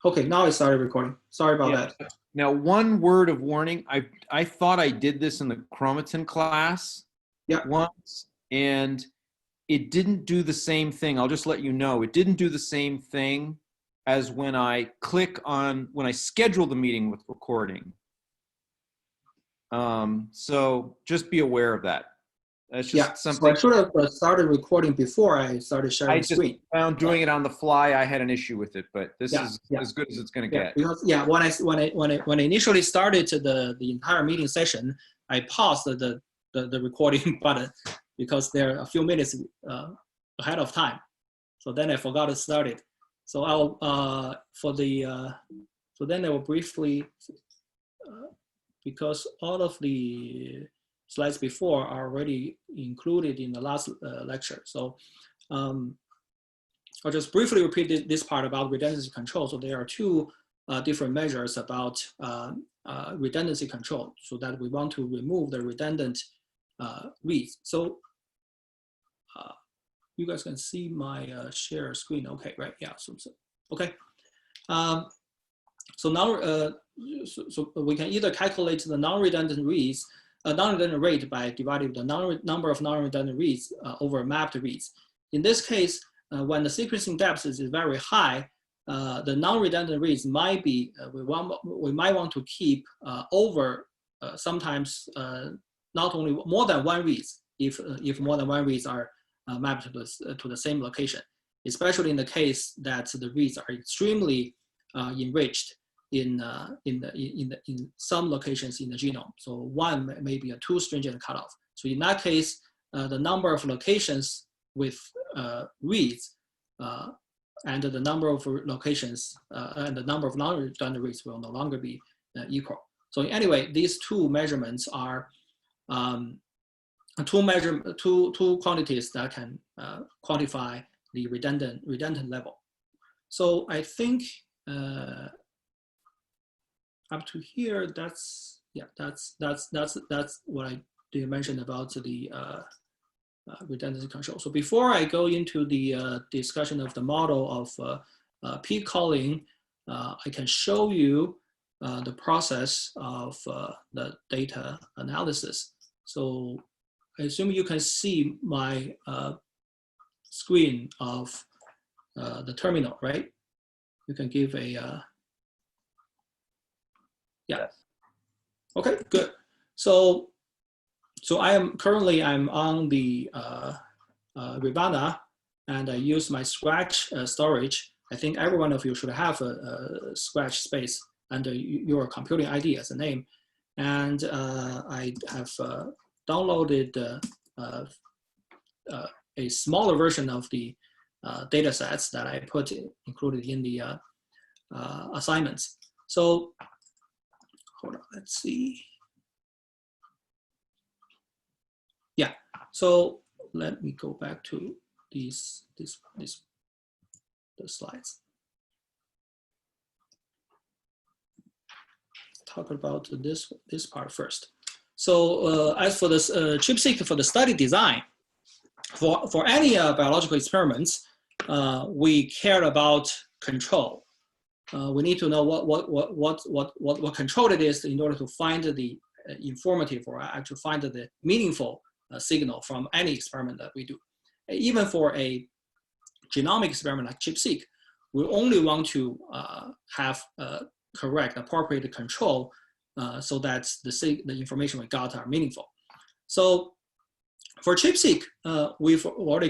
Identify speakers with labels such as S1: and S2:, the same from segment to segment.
S1: Okay, now I started recording. Sorry about that.
S2: Now, one word of warning. I thought I did this in the chromatin class once, and it didn't do the same thing. I'll just let you know. It didn't do the same thing as when I when I schedule the meeting with recording. So just be aware of that. That's just something.
S1: So I should have started recording before I started sharing the screen.
S2: I found doing it on the fly, I had an issue with it, but this is as good as it's going to get.
S1: Because when I initially started the entire meeting session, I paused the recording button because they're a few minutes ahead of time. So then I forgot to start it. So so then I will briefly because all of the slides before are already included in the last lecture. So I'll just briefly repeat this part about redundancy control. So there are two different measures about redundancy control, so that we want to remove the redundant reads. So you guys can see my share screen. Okay, right? Yeah. So okay. So now, so we can either calculate the non-redundant reads, non-redundant rate by dividing the number of non-redundant reads over mapped reads. In this case, when the sequencing depth is very high, the non-redundant reads might be, we might want to keep over sometimes not only more than one reads, if more than one reads are mapped to the same location, especially in the case that the reads are extremely enriched in some locations in the genome. So one may be a too stringent cutoff. So in that case, the number of locations with reads and the number of locations and the number of non-redundant reads will no longer be equal. So anyway, these two measurements are two quantities that can quantify the redundant level. So I think up to here, that's what I did mention about the redundancy control. So before I go into the discussion of the model of peak calling, I can show you the process of the data analysis. So I assume you can see my screen of the terminal, right? You can give a Okay, good. So I'm on the Rivana, and I use my Scratch storage. I think every one of you should have a Scratch space under your computing ID as a name. And I have downloaded a smaller version of the data sets that I included in the assignments. So hold on, let's see. Yeah, so let me go back to the slides. Talk about this part first. So as for this ChIP-seq for the study design, for any biological experiments, we care about control. We need to know what control it is in order to find the informative or actually find the meaningful signal from any experiment that we do. Even for a genomic experiment like ChIP-seq, we only want to have correct, appropriate control so that the information we got are meaningful. So for ChIP-seq, we've already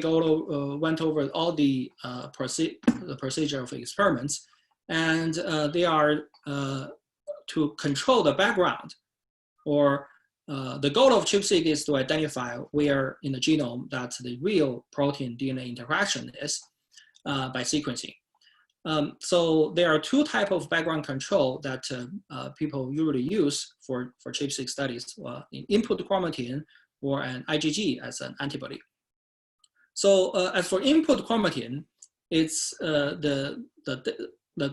S1: went over all the procedure of experiments, and they are to control the background, or the goal of ChIP-seq is to identify where in the genome that the real protein-DNA interaction is by sequencing. So there are two types of background control that people usually use for ChIP-seq studies, input chromatin or an IgG as an antibody. So as for input chromatin, it's the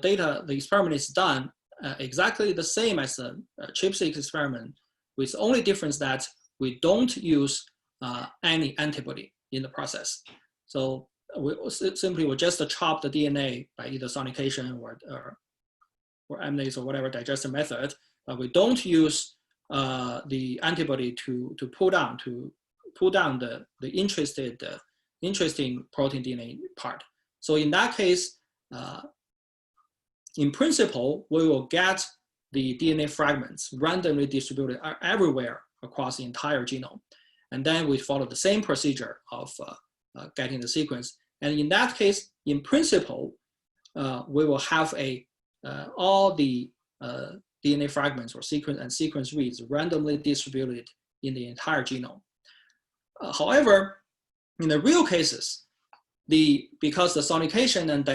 S1: data, the experiment is done exactly the same as a ChIP-seq experiment, with the only difference that we don't use any antibody in the process. So we simply will just chop the DNA by either sonication or or amylase or whatever digestion method, but we don't use the antibody to pull down the interesting protein DNA part. So in that case, in principle, we will get the DNA fragments randomly distributed everywhere across the entire genome. And then we follow the same procedure of getting the sequence. And in that case, in principle, we will have all the DNA fragments or sequence reads randomly distributed in the entire genome. However, in the real cases, because the sonication and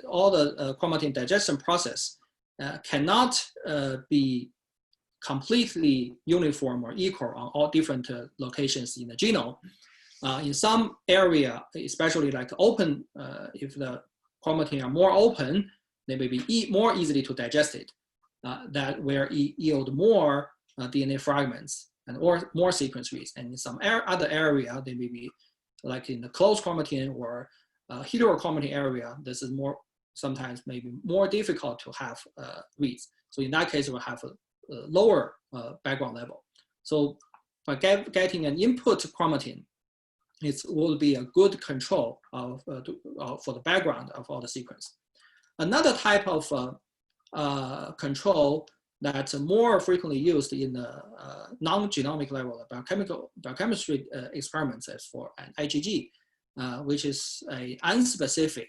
S1: all the chromatin digestion process cannot be completely uniform or equal on all different locations in the genome. In some area, especially like open, if the chromatin are more open, they may be more easily to digest it. That will yield more DNA fragments or more sequence reads. And in some other area, they may be like in the closed chromatin or heterochromatin area. This is sometimes maybe more difficult to have reads. So in that case, we'll have a lower background level. So by getting an input chromatin, it will be a good control for the background of all the sequence. Another type of control that's more frequently used in the non-genomic level biochemistry experiments is for an IgG, which is an unspecific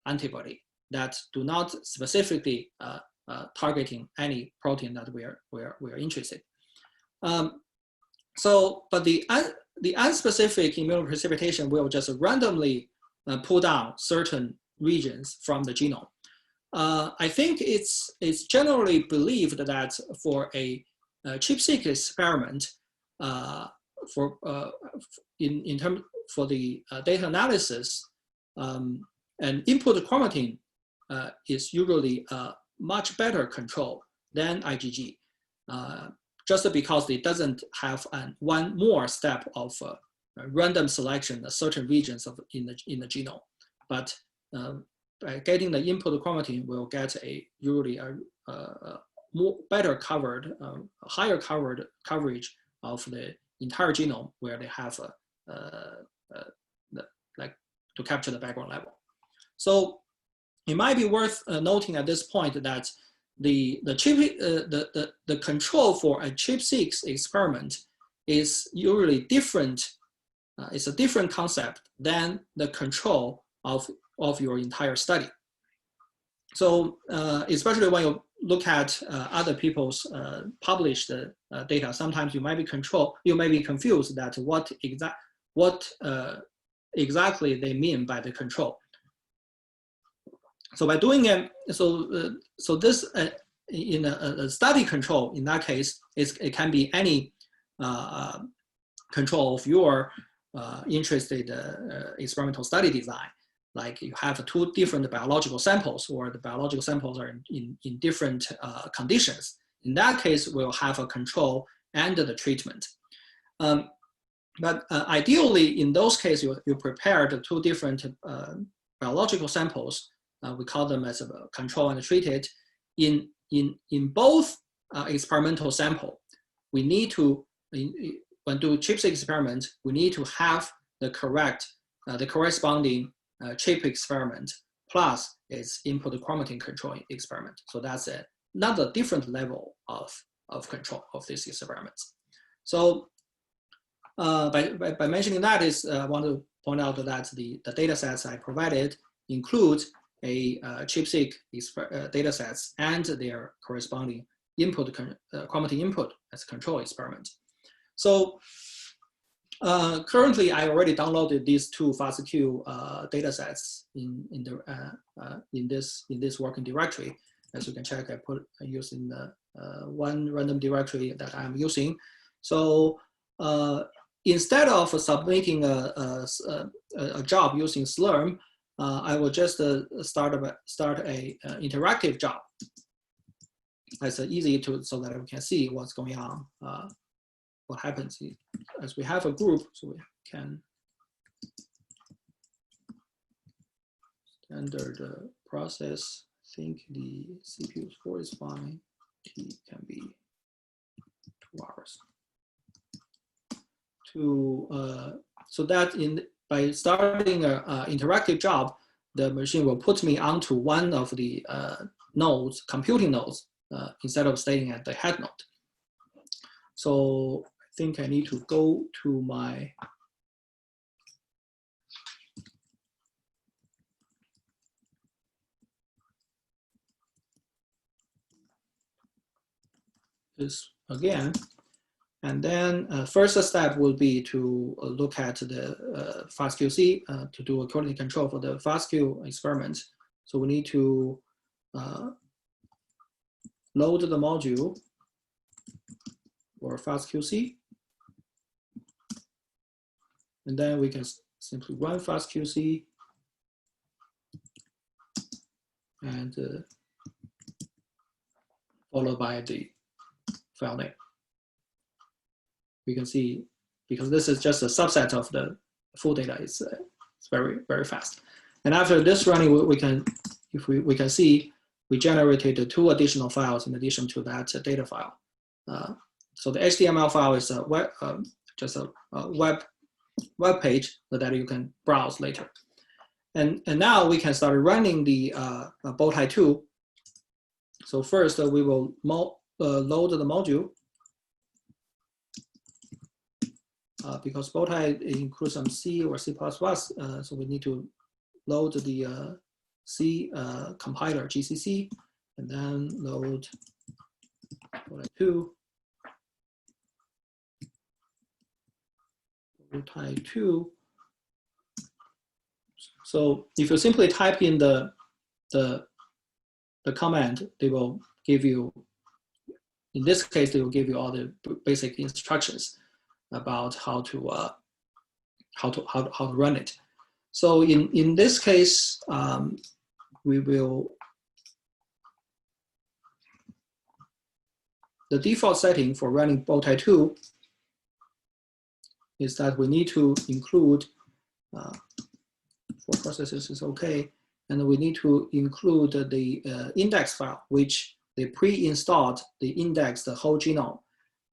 S1: antibody that do not specifically targeting any protein that we're interested. But the unspecific immunoprecipitation will just randomly pull down certain regions from the genome. I think it's generally believed that for a ChIP-seq experiment, for the data analysis, an input chromatin is usually a much better control than IgG, just because it doesn't have one more step of random selection of certain regions in the genome. But by getting the input chromatin, we'll get usually a better covered, higher coverage of the entire genome, where they have like to capture the background level. So it might be worth noting at this point that the control for a ChIP-seq experiment is usually different. It's a different concept than the control of your entire study. So especially when you look at other people's published data, sometimes you might be confused that what exactly they mean by the control. So by doing it, so this in a study control, in that case, it can be any control of your interested experimental study design. Like you have two different biological samples, or the biological samples are in different conditions. In that case, we'll have a control and the treatment. But ideally, in those cases, you prepare the two different biological samples. We call them as a control and treated. In both experimental sample, we need to, when do ChIP-seq experiment, we need to have the corresponding ChIP experiment plus its input chromatin control experiment. So that's another different level of control of these experiments. So by mentioning that, I want to point out that the data sets I provided include a ChIP-seq data sets and their corresponding input chromatin input as a control experiment. So currently, I already downloaded these two FASTQ data sets in this working directory. As you can check, I use in the one random directory that I'm using. So instead of submitting a job using Slurm, I will just start a interactive job. It's easy so that we can see what's going on, what happens as we have a group, so we can standard process think the CPU score is fine. T can be 2 hours. So that by starting an interactive job, the machine will put me onto one of the nodes, computing nodes, instead of staying at the head node. So I think I need to go to my this again. And then first step will be to look at the FastQC to do a quality control for the FastQ experiment. So we need to load the module for FastQC. And then we can simply run FastQC and followed by the file name. We can see, because this is just a subset of the full data, it's very, very fast. And after this running, we can see we generated 2 additional files in addition to that data file. So the HTML file is just a web page that you can browse later. And now we can start running the Bowtie 2. So first we will load the module. Because Bowtie includes some C or C++, so we need to load the C compiler, GCC, and then load Bowtie 2. Bowtie 2. So if you simply type in the command, they will give you, in this case, they will give you all the basic instructions about how to run it. So in this case, we will, the default setting for running Bowtie 2 is that we need to include, for processes is okay, and we need to include the index file, which they pre-installed the index, the whole genome.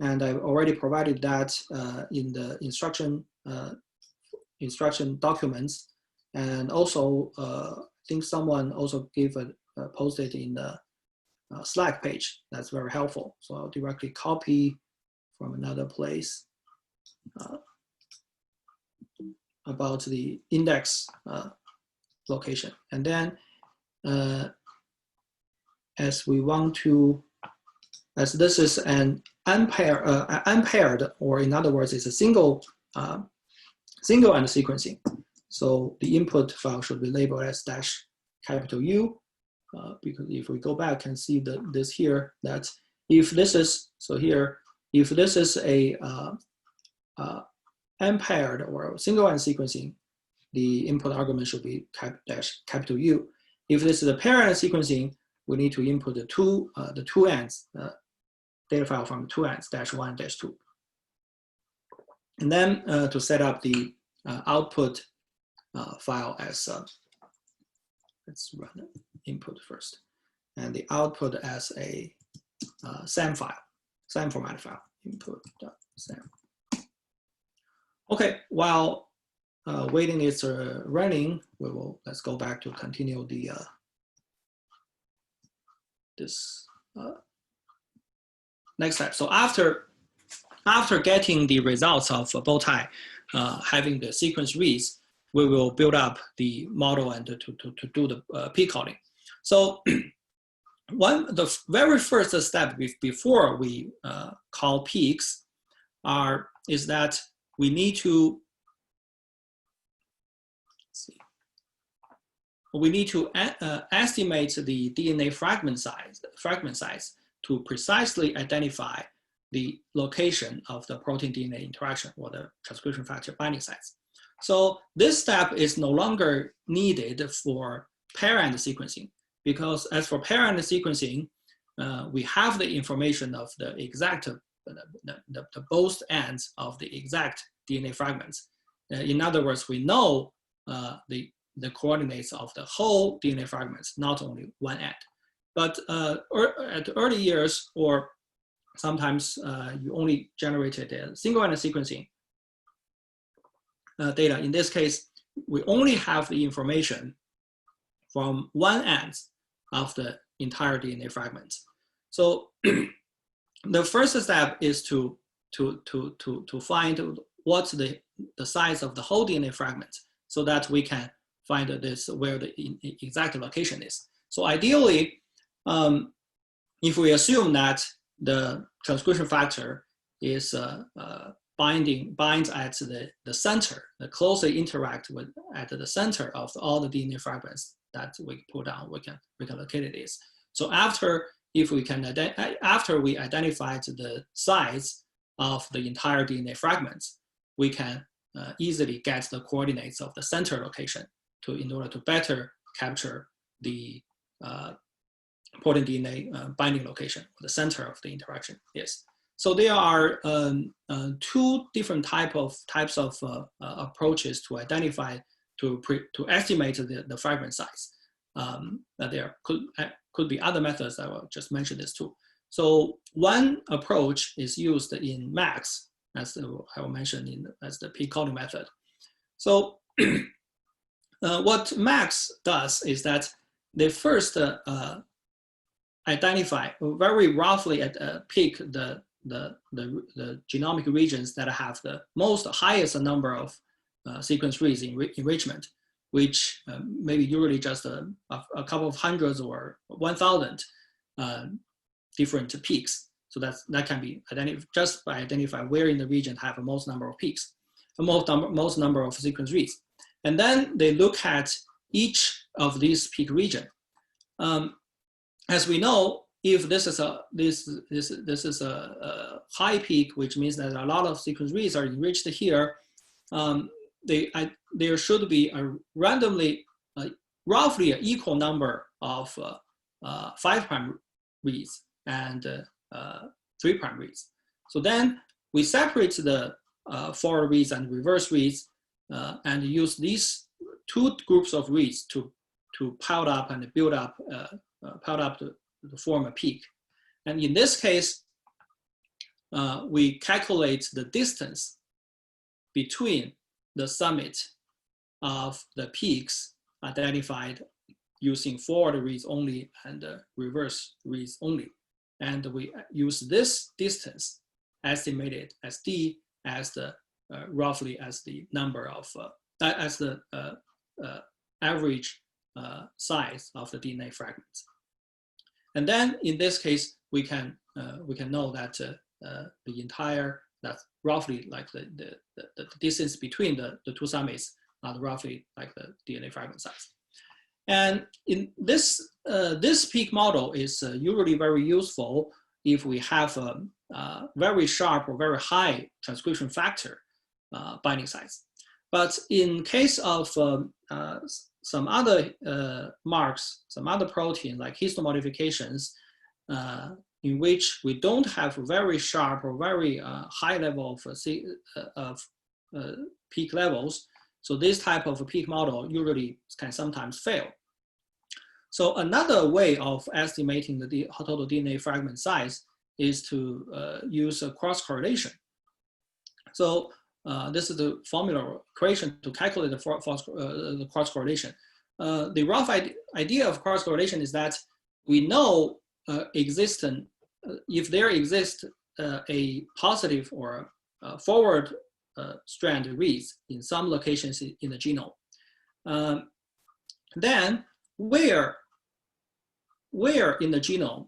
S1: And I've already provided that in the instruction documents. And also, I think someone also posted in the Slack page. That's very helpful. So I'll directly copy from another place about the index location. And then as this is an unpaired, or in other words, it's a single end sequencing. So the input file should be labeled as -U, because if we go back and see this here, that if this is, so here, if this is a unpaired or single end sequencing, the input argument should be -U. If this is a pair end sequencing, we need to input the two ends, data file from 2 ends, -1, -2. And then to set up the output file as, let's run the input first, and the output as a SAM file, SAM format file, input.sam. Okay, while waiting is running, let's go back to continue the this next step. So after getting the results of Bowtie, having the sequence reads, we will build up the model and to do the peak calling. So the very first step before we call peaks is that we need to estimate the DNA fragment size to precisely identify the location of the protein-DNA interaction or the transcription factor binding sites. So this step is no longer needed for pair-end sequencing, because as for pair-end sequencing, we have the information of the exact, the both ends of the exact DNA fragments. In other words, we know the coordinates of the whole DNA fragments, not only one end. But at the early years, or sometimes you only generated a single-end sequencing data. In this case, we only have the information from one end of the entire DNA fragment. So the first step is to find what's the size of the whole DNA fragment, so that we can find this where the exact location is. So ideally, if we assume that the transcription factor is binds at the center, the closely interact with at the center of all the DNA fragments that we pull down, we can locate this. So after we identified the size of the entire DNA fragments, we can easily get the coordinates of the center location in order to better capture the protein DNA binding location, the center of the interaction is. So there are two different types of approaches to identify, to estimate the fragment size. There could be other methods. I will just mention this too. So one approach is used in MAX, as I will mention as the p-counting method. So what MAX does is that they first identify very roughly pick the genomic regions that have the highest number of sequence reads enrichment, which maybe usually just a couple of hundreds or 1,000 different peaks. So that can be identified just by identifying where in the region have the most number of peaks, the most number of sequence reads. And then they look at each of these peak region. As we know, if this is a high peak, which means that a lot of sequence reads are enriched here, there should be a randomly, roughly an equal number of 5' reads and 3' reads. So then we separate the forward reads and reverse reads and use these two groups of reads to pile up and build up, to form a peak. And in this case, we calculate the distance between the summit of the peaks identified using forward reads only and reverse reads only. And we use this distance estimated as D as the roughly as the number of, as the average size of the DNA fragments. And then in this case, we can know that the entire, that's roughly like the distance between the two summits are roughly like the DNA fragment size. And in this, this peak model is usually very useful if we have a very sharp or very high transcription factor binding size. But in case of some other marks, some other protein like histone modifications, in which we don't have very sharp or very high level of peak levels, so this type of a peak model usually can sometimes fail. So another way of estimating the total DNA fragment size is to use a cross correlation. So this is the formula equation to calculate the cross correlation. The rough idea of cross correlation is that we know if there exists a positive or a forward strand reads in some locations in the genome, then where in the genome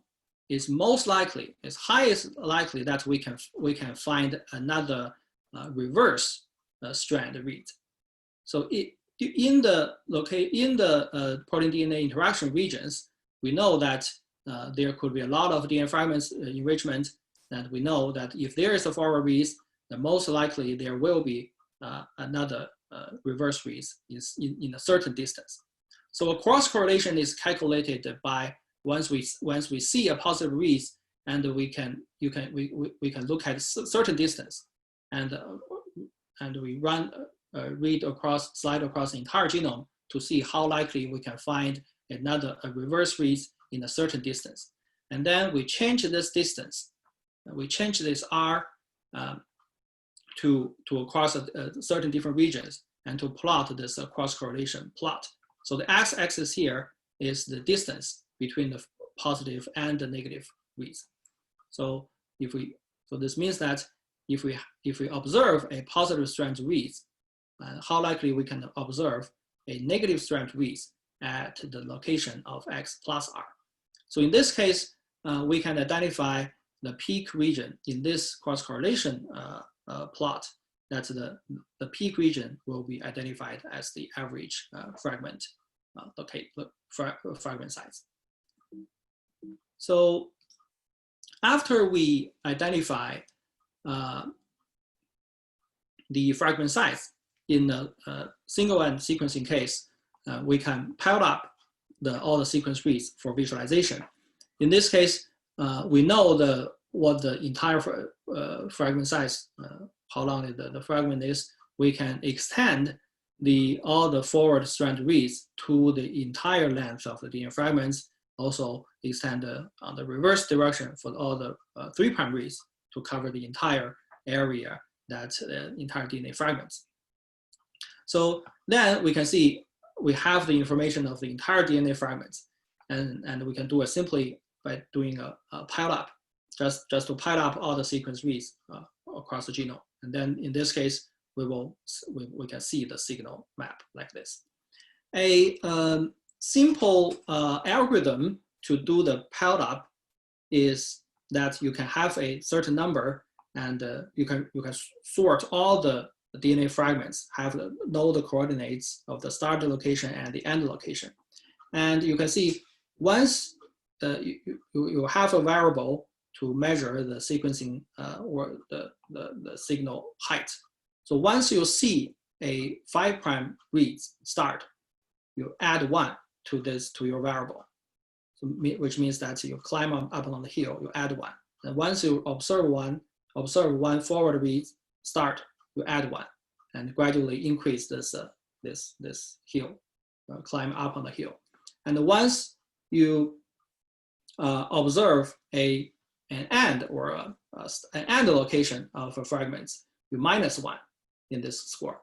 S1: is most likely, is highest likely that we can find another reverse strand read. So in the protein DNA interaction regions, we know that there could be a lot of DNA fragments enrichment, and we know that if there is a forward read, then most likely there will be another reverse read in a certain distance. So a cross correlation is calculated by once we see a positive read, and we can look at a certain distance, and we run slide across the entire genome to see how likely we can find a reverse read in a certain distance. And then we change this distance. We change this R to across certain different regions and to plot this cross correlation plot. So the x-axis here is the distance between the positive and the negative reads. So this means that if we observe a positive strand reads, how likely we can observe a negative strand reads at the location of x plus r. So in this case, we can identify the peak region in this cross correlation plot. That the peak region will be identified as the average fragment fragment size. So after we identify the fragment size in the single end sequencing case, we can pile up all the sequence reads for visualization. In this case, we know what the entire fragment size, how long the fragment is. We can extend all the forward strand reads to the entire length of the DNA fragments. Also extend on the reverse direction for all the 3' reads to cover the entire area, that entire DNA fragments. So then we can see we have the information of the entire DNA fragments, and we can do it simply by doing a pile up, just to pile up all the sequence reads across the genome. And then in this case, we can see the signal map like this. A simple algorithm to do the piled up is that you can have a certain number, and you can sort all the DNA fragments, know the coordinates of the start location and the end location. And you can see once you have a variable to measure the sequencing or the signal height. So once you see a 5' reads start, you add 1 to your variable, so, which means that you climb up on the hill, you add 1. And once you observe one forward read start, you add 1, and gradually increase this hill, climb up on the hill. And once you observe an end or an end location of fragments, you minus 1 in this score.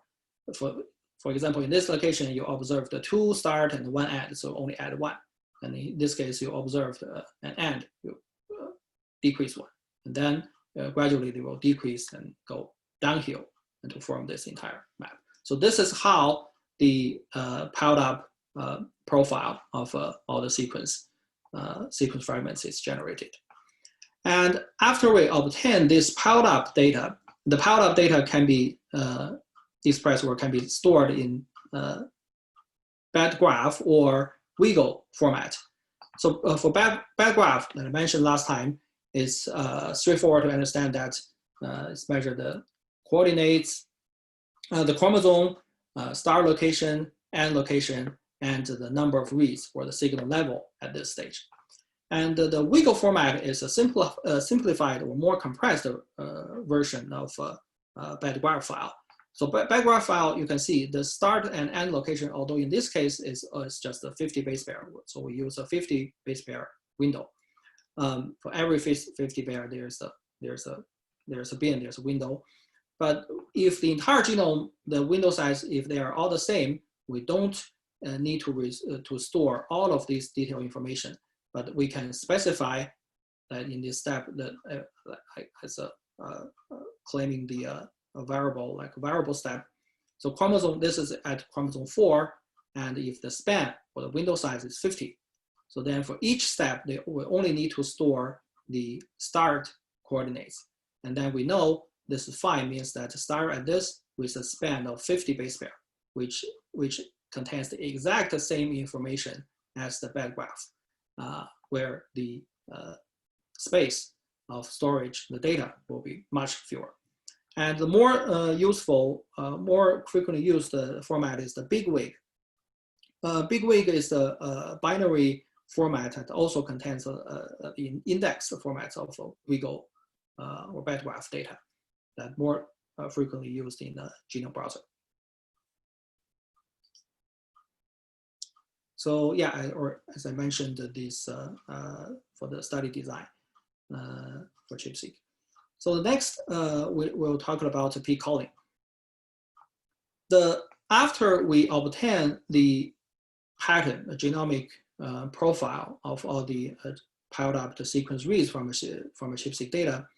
S1: For example, in this location, you observed the 2 start and 1 end, so only add 1. And in this case, you observed an end, you decrease 1. And then gradually they will decrease and go downhill and to form this entire map. So this is how the piled up profile of all the sequence fragments is generated. And after we obtain this piled up data, the piled up data can be expressed or can be stored in bed graph or Wiggle format. So for bed graph that I mentioned last time, it's straightforward to understand that it's measure the coordinates, the chromosome, star location, end location, and the number of reads for the signal level at this stage. And the Wiggle format is a simplified or more compressed version of bed graph file. So bed graph file, you can see the start and end location, although in this case is just a 50 base pair. So we use a 50 base pair window. For every 50 pair, there's a bin, there's a window. But if the entire genome, the window size, if they are all the same, we don't need to store all of this detailed information. But we can specify that in this step that as claiming the variable, like a variable step. So chromosome, this is at chromosome 4, and if the span or the window size is 50, so then for each step, they will only need to store the start coordinates. And then we know this is fine, means that start at this with a span of 50 base pair, which contains the exact same information as the bed graph, where the space of storage, the data will be much fewer. And the more useful, more frequently used format is the BigWig. BigWig is the binary format that also contains the index formats of Wiggle or bed graph data that more frequently used in the genome browser. So yeah, or as I mentioned, this for the study design for ChIP-seq. So the next, we'll talk about peak calling. After we obtain the pattern, a genomic profile of all the piled up the sequence reads from a ChIP-seq data,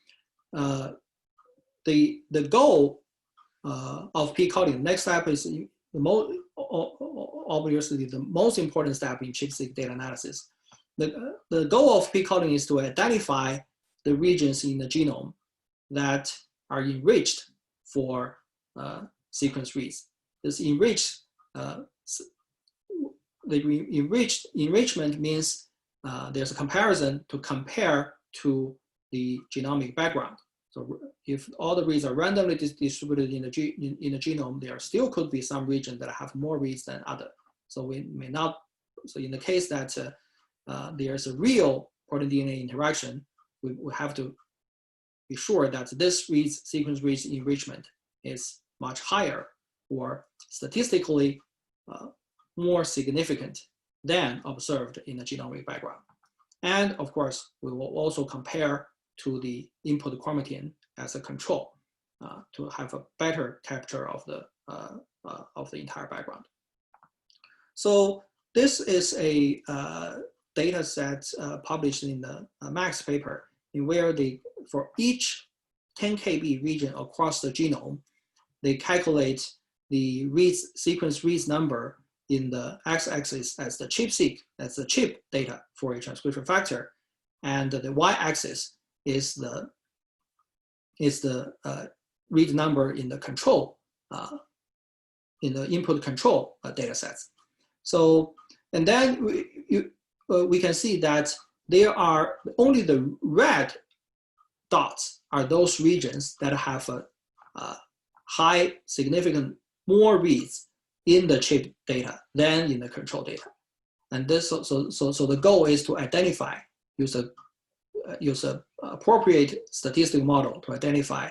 S1: the goal of peak calling, the next step is obviously the most important step in ChIP-seq data analysis. The goal of peak calling is to identify the regions in the genome that are enriched for sequence reads. This enriched, enrichment means there's a comparison to compare to the genomic background. So if all the reads are randomly distributed in the genome, there still could be some regions that have more reads than other. So we may not, so in the case that there's a real protein DNA interaction, we have to be sure that this sequence reads enrichment is much higher or statistically more significant than observed in the genomic background. And of course, we will also compare to the input chromatin as a control to have a better capture of the entire background. So this is a data set published in the Max paper, in where for each 10 kb region across the genome, they calculate the sequence reads number in the x-axis as the ChIP-seq, that's the ChIP data for a transcription factor, and the y-axis is the read number in the control, in the input control data sets. So, and then we can see that there are only the red dots are those regions that have a high, significant, more reads in the ChIP data than in the control data. And this, so the goal is to identify, use a appropriate statistical model to identify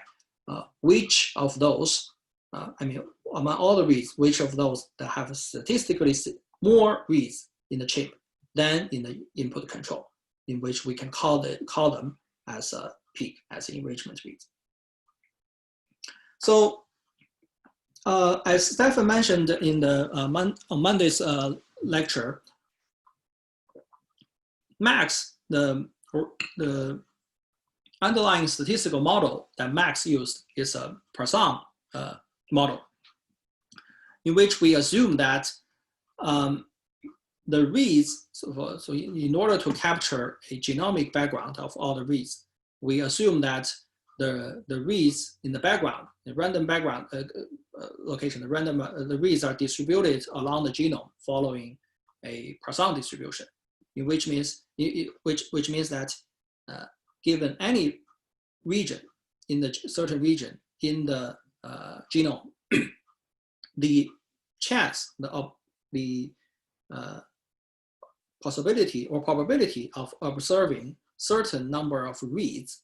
S1: which of those, I mean, among all the reads, which of those that have statistically more reads in the ChIP than in the input control, in which we can call them as a peak, as enrichment reads. So as Stefan mentioned in the on Monday's lecture, Max, the underlying statistical model that Max used is a Poisson model, in which we assume that the reads, so in order to capture a genomic background of all the reads, we assume that the reads in the background, the random background location, the reads are distributed along the genome following a Poisson distribution, in which means that given any region in the certain region in the genome, the chance of the possibility or probability of observing certain number of reads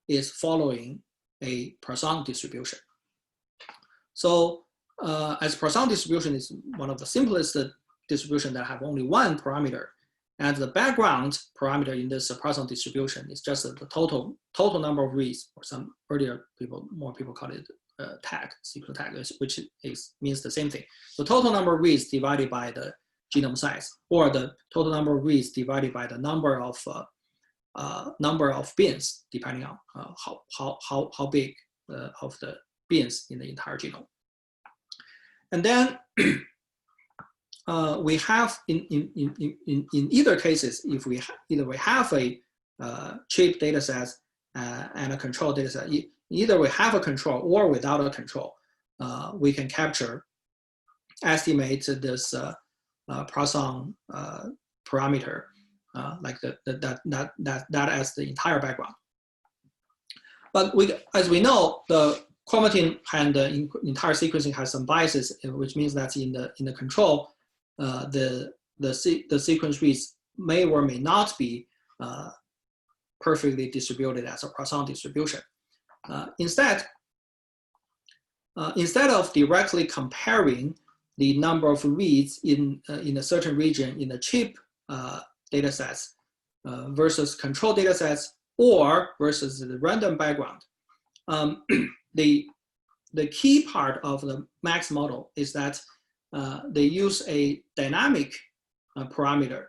S1: is following a Poisson distribution. So as Poisson distribution is one of the simplest distribution that have only one parameter, and the background parameter in this Poisson distribution is just the total number of reads, or some more people call it tag, sequence tag, which means the same thing. The total number of reads divided by the genome size, or the total number of reads divided by the number of bins, depending on how big of the bins in the entire genome. And then we have in either cases, if we either we have a ChIP data set and a control data set, either we have a control or without a control, we can estimate this Poisson parameter like that as the entire background. But as we know, the chromatin and the entire sequencing has some biases, which means that in the control, the sequence reads may or may not be perfectly distributed as a Poisson distribution. Instead of directly comparing the number of reads in a certain region in the ChIP data sets versus control data sets or versus the random background. The key part of the MAX model is that they use a dynamic parameter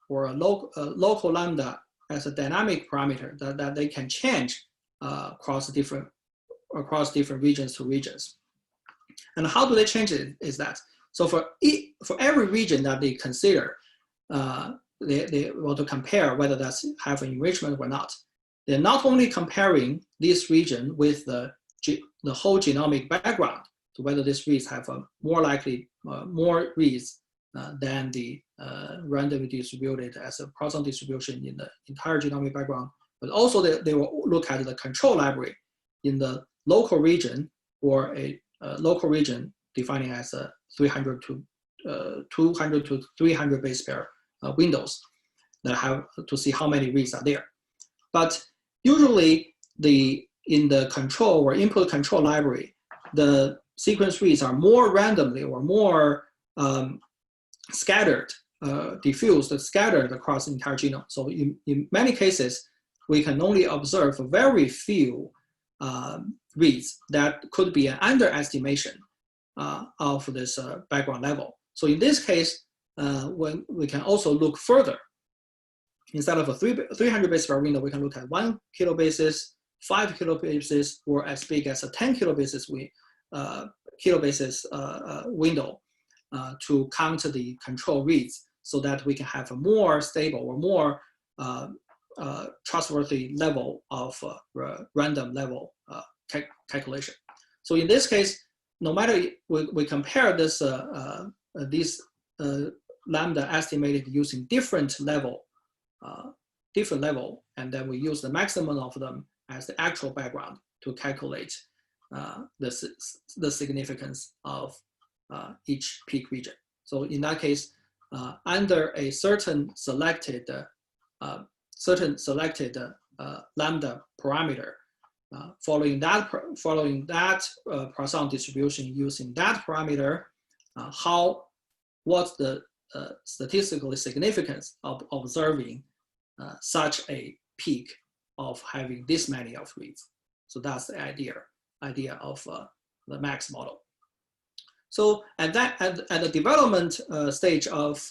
S1: or a local lambda as a dynamic parameter that they can change across different regions to regions. And how do they change it is that, so for every region that they consider, they want to compare whether that's have an enrichment or not. They're not only comparing this region with the whole genomic background, to whether these reads have a more reads than the randomly distributed as a Poisson distribution in the entire genomic background, but also they will look at the control library in the local region, or a local region defining as a 200 to 300 base pair windows that have to see how many reads are there. But usually in the control or input control library, the sequence reads are more randomly or more scattered, diffused, scattered across the entire genome. So in many cases, we can only observe very few reads that could be an underestimation of this background level. So in this case, when we can also look further. Instead of a 300 base pair window, we can look at 1 kilobases, 5 kilobases, or as big as a 10 kilobases window to count the control reads, so that we can have a more stable or more trustworthy level of random level calculation. So in this case, no matter we compare this these lambda estimated using different level, and then we use the maximum of them as the actual background to calculate the significance of each peak region. So in that case, under a certain selected lambda parameter, following that Poisson distribution using that parameter, what's the statistical significance of observing such a peak of having this many of reads. So that's the idea of the MAX model. So at the development stage of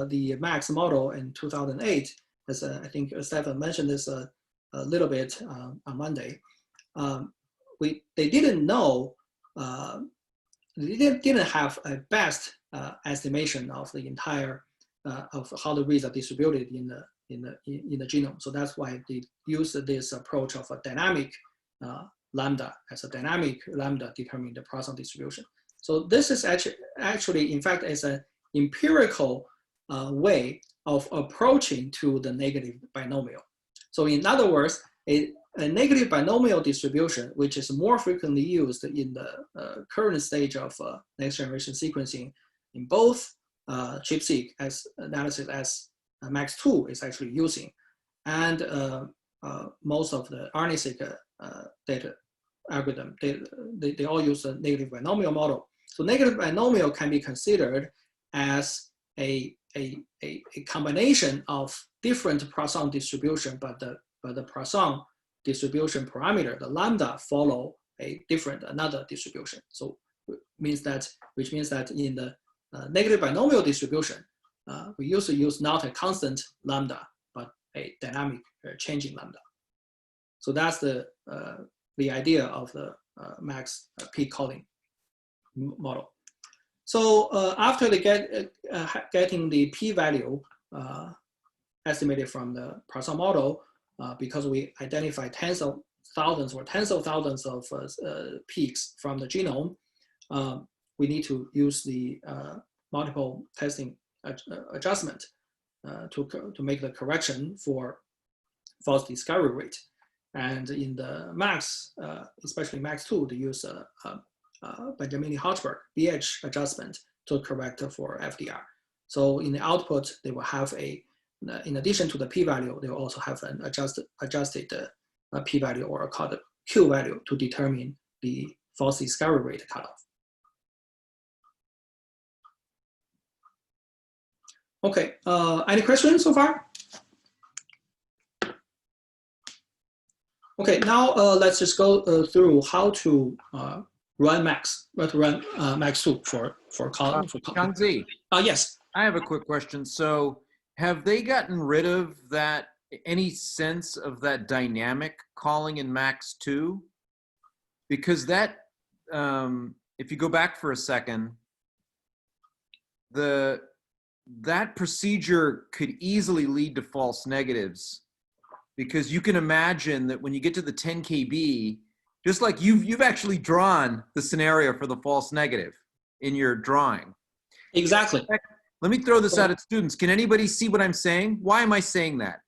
S1: the MAX model in 2008, as I think Stefan mentioned this a little bit on Monday, they didn't know, they didn't have a best estimation of the entire of how the reads are distributed in the genome. So that's why they used this approach of a dynamic lambda, as a dynamic lambda determining the Poisson distribution. So this is actually in fact, is an empirical way of approaching to the negative binomial. So in other words, a negative binomial distribution, which is more frequently used in the current stage of next generation sequencing in both ChIP-seq as analysis as MAX2 is actually using, and most of the RNA-seq data algorithm, they all use a negative binomial model. So negative binomial can be considered as a combination of different Poisson distribution, but the Poisson distribution parameter, the lambda, follow another distribution. So which means that in the negative binomial distribution, we used to use not a constant lambda, but a dynamic changing lambda. So that's the idea of the MAX peak calling model. So after they getting the p-value estimated from the Poisson model, because we identify tens of thousands of peaks from the genome, we need to use the multiple testing adjustment to make the correction for false discovery rate. And in the MAX, especially MAX2, they use Benjamini-Hochberg BH adjustment to correct for FDR. So in the output, they will have in addition to the p-value, they will also have an adjusted p-value, or called a Q value, to determine the false discovery rate cutoff. Okay, any questions so far? Okay, now let's just go through how to run Max, Max2 for column.
S2: Changzi,
S1: Yes.
S2: I have a quick question. So have they gotten rid of that, any sense of that dynamic calling in Max 2? Because that, if you go back for a second, that procedure could easily lead to false negatives, because you can imagine that when you get to the 10 kb, just like you've actually drawn the scenario for the false negative in your drawing.
S1: Exactly.
S2: Let me throw this out at students. Can anybody see what I'm saying? Why am I saying that?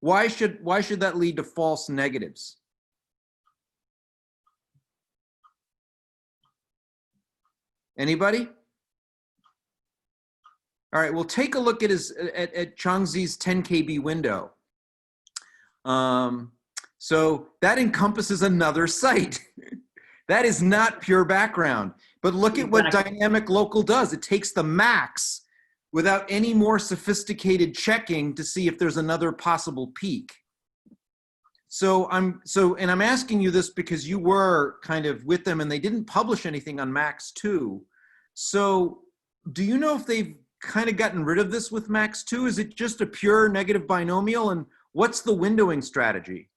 S2: Why should that lead to false negatives? Anybody? All right, well, take a look at at Changzi's 10 kb window. So that encompasses another site. That is not pure background. But look at what dynamic local does. It takes the max without any more sophisticated checking to see if there's another possible peak. So I'm asking you this because you were kind of with them and they didn't publish anything on Max 2. So do you know if they've kind of gotten rid of this with Max 2? Is it just a pure negative binomial? And what's the windowing strategy?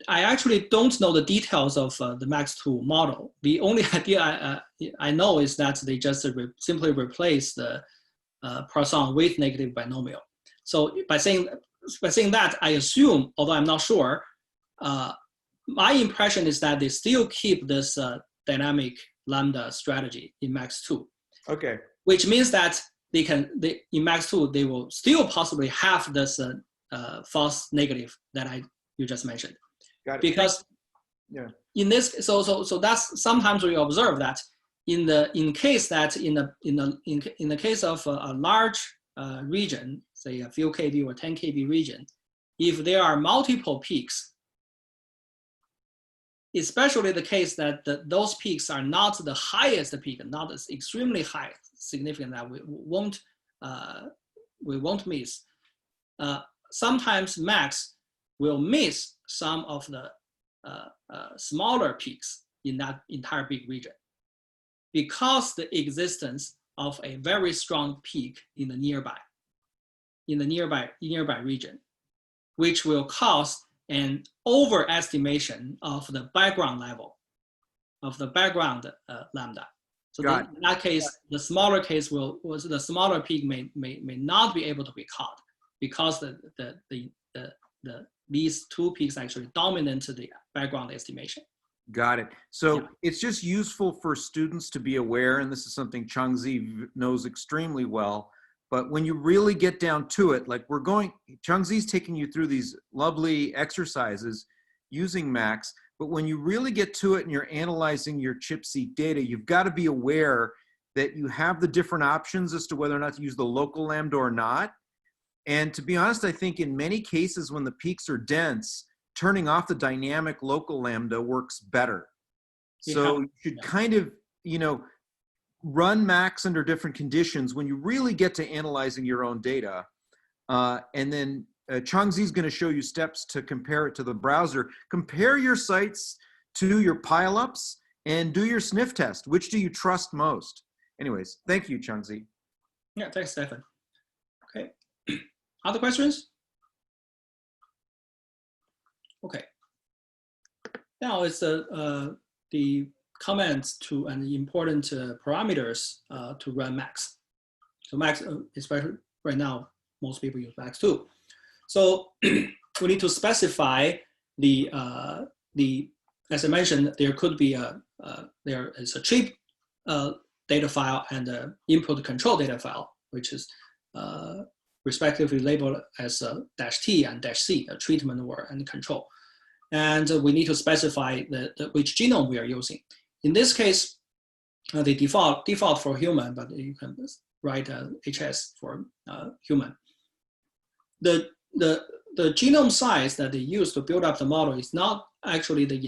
S1: I actually don't know the details of the Max2 model. The only idea I know is that they just simply replace the Poisson with negative binomial. So by saying that, I assume, although I'm not sure, my impression is that they still keep this dynamic lambda strategy in Max2.
S2: Okay.
S1: Which means that in Max2 they will still possibly have this false negative that you just mentioned.
S2: Got it.
S1: Because in this, so that's sometimes we observe that in the case of a large region, say a few kb or 10 kb region, if there are multiple peaks, especially the case that those peaks are not the highest peak, not as extremely high, significant that we won't miss. Sometimes Max will miss some of the smaller peaks in that entire big region because the existence of a very strong peak in the nearby region, which will cause an overestimation of the background level of the background lambda. So in that case, the smaller peak may not be able to be caught because these two peaks actually dominate the background estimation.
S2: Got it. So it's just useful for students to be aware, and this is something Changzi knows extremely well, but when you really get down to it, like Changzi's taking you through these lovely exercises using Max, but when you really get to it and you're analyzing your ChIP-seq data, you've got to be aware that you have the different options as to whether or not to use the local lambda or not. And to be honest, I think in many cases when the peaks are dense, turning off the dynamic local lambda works better. So you should kind of, run Max under different conditions when you really get to analyzing your own data. And then Changzi's going to show you steps to compare it to the browser. Compare your sites to your pileups and do your sniff test. Which do you trust most? Anyways, thank you, Changzi.
S1: Yeah, thanks, Stefan. Okay. Other questions? Okay. Now it's the comments to an important parameters to run Max. So Max, especially right now, most people use Max too. So we need to specify the as I mentioned, there could be there is a ChIP data file and an input control data file, which is respectively labeled as -T and -C, a treatment and control. And we need to specify which genome we are using. In this case, the default for human, but you can write HS for human. The genome size that they use to build up the model is not actually the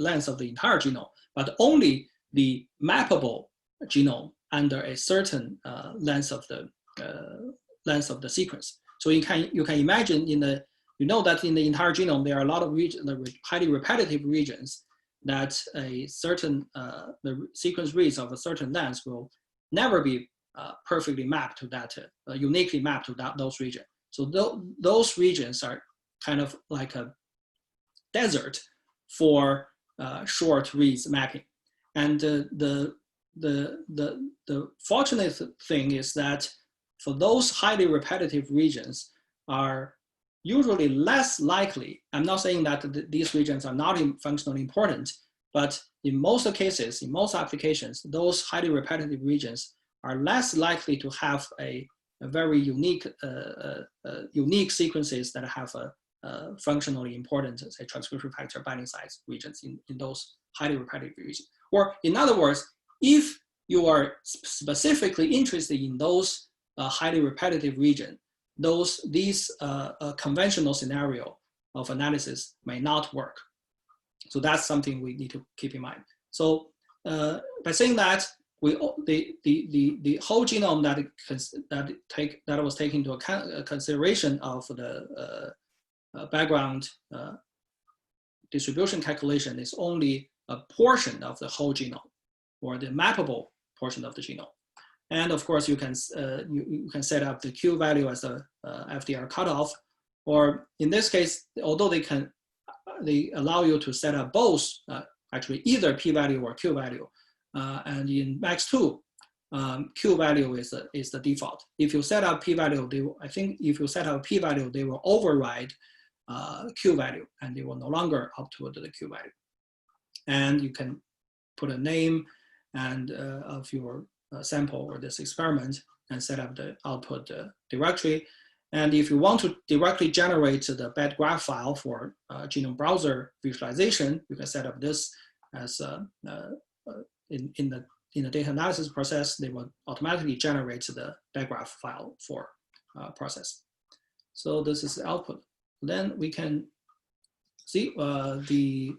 S1: length of the entire genome, but only the mappable genome under a certain length of the sequence. So you can imagine you know that in the entire genome there are a lot of highly repetitive regions that a certain the sequence reads of a certain length will never be perfectly mapped to that, uniquely mapped to those regions. So those regions are kind of like a desert for short reads mapping. And the fortunate thing is that for those highly repetitive regions are usually less likely. I'm not saying that these regions are not functionally important, but in most cases, in most applications, those highly repetitive regions are less likely to have a very unique sequences that have a functionally important, say, transcription factor binding sites regions in those highly repetitive regions. Or in other words, if you are specifically interested in those highly repetitive region, these conventional scenario of analysis may not work. So that's something we need to keep in mind. So by saying that, the whole genome that was taken into account consideration of the background distribution calculation is only a portion of the whole genome, or the mappable portion of the genome. And of course, you can set up the Q value as the FDR cutoff, or in this case, although they allow you to set up both, actually either P value or Q value. And in Max2, Q value is the default. If you set up P value, I think if you set up P value, they will override Q value, and they will no longer output the Q value. And you can put a name and of your sample or this experiment and set up the output directory. And if you want to directly generate the bed graph file for genome browser visualization, you can set up this as in the data analysis process. They will automatically generate the bed graph file for process. So this is the output. Then we can see the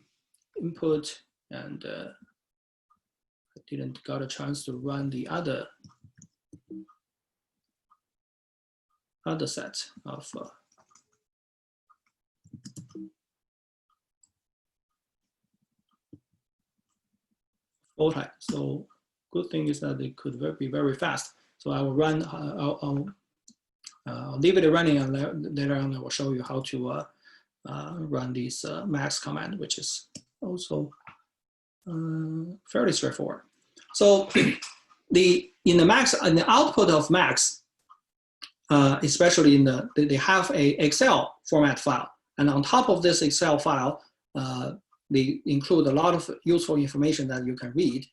S1: input, and I didn't got a chance to run the other set of flow type. So good thing is that they could be very fast. So I will run, I'll leave it running, and later on I will show you how to run this max command, which is also fairly straightforward. So in the output of max, especially they have a Excel format file, and on top of this Excel file, they include a lot of useful information that you can read.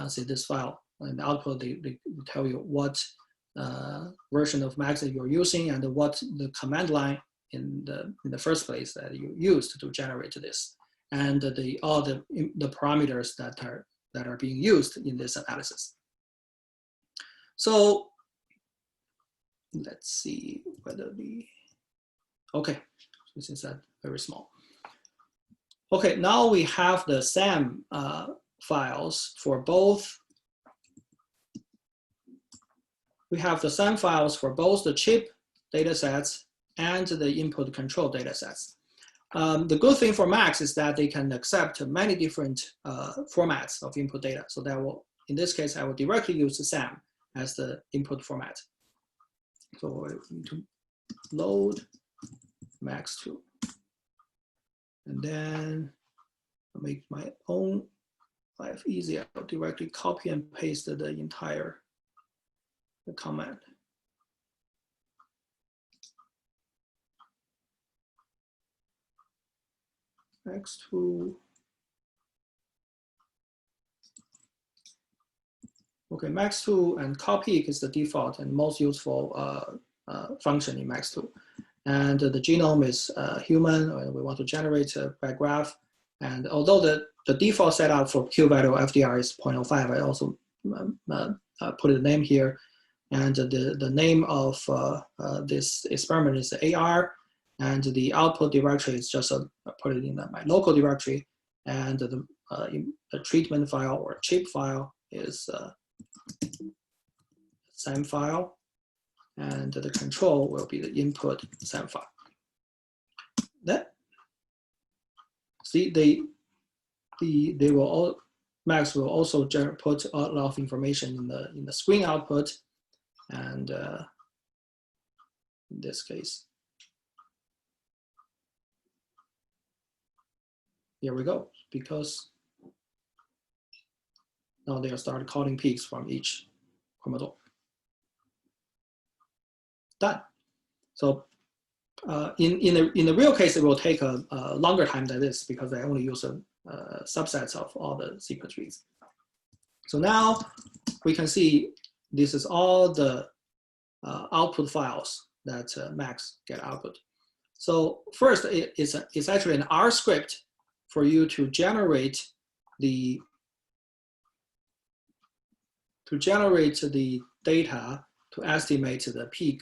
S1: See this file, in the output, they tell you what version of max that you're using and what the command line in the first place that you used to generate this, and all the parameters that are being used in this analysis. So let's see whether okay, this is very small. Okay, now we have the SAM files for both. We have the SAM files for both the ChIP datasets and the input control datasets. The good thing for Max is that they can accept many different formats of input data. So that will, in this case, I will directly use the SAM as the input format. So I need to load Max2. And then I'll make my own life easy. I'll directly copy and paste the entire command. Max2. Okay, Max2 and copy is the default and most useful function in Max2. And the genome is human, and we want to generate a bed graph. And although the default setup for Q value FDR is 0.05, I also put a name here. And the name of this experiment is AR, and the output directory is just put it in my local directory. And a treatment file or a ChIP file is SAM file, and the control will be the input SAM file. That see they will all Max will also put a lot of information in the screen output, and in this case, here we go, because now they'll start calling peaks from each chromosome. Done. So in the real case, it will take a longer time than this because I only use subsets of all the sequence reads. So now we can see this is all the output files that Max get output. So first, it's actually an R script for you to generate the data to estimate the peak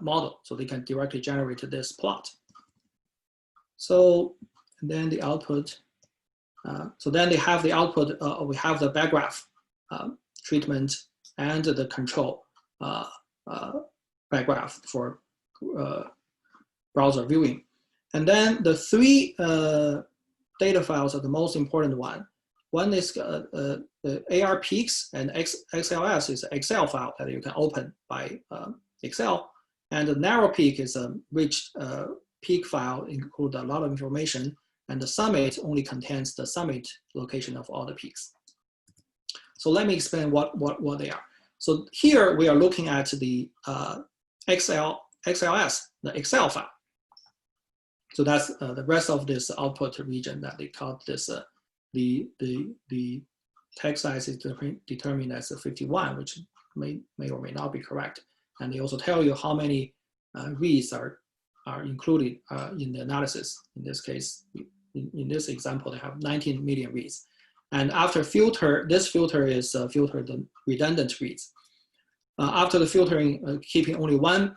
S1: model. So they can directly generate this plot. So then the output, so then they have the output, we have the backgraph treatment and the control backgraph for browser viewing. And then the three data files are the most important one. One is the AR peaks, and XLS is an Excel file that you can open by Excel. And the narrow peak is a rich peak file, include a lot of information. And the summit only contains the summit location of all the peaks. So let me explain what they are. So here we are looking at the XLS, the Excel file. So that's the rest of this output region that they call this, the text size is determined as 51, which may or may not be correct. And they also tell you how many reads are included in the analysis. In this case, in this example, they have 19 million reads. And after filter, this filter is filter the redundant reads. After the filtering, keeping only one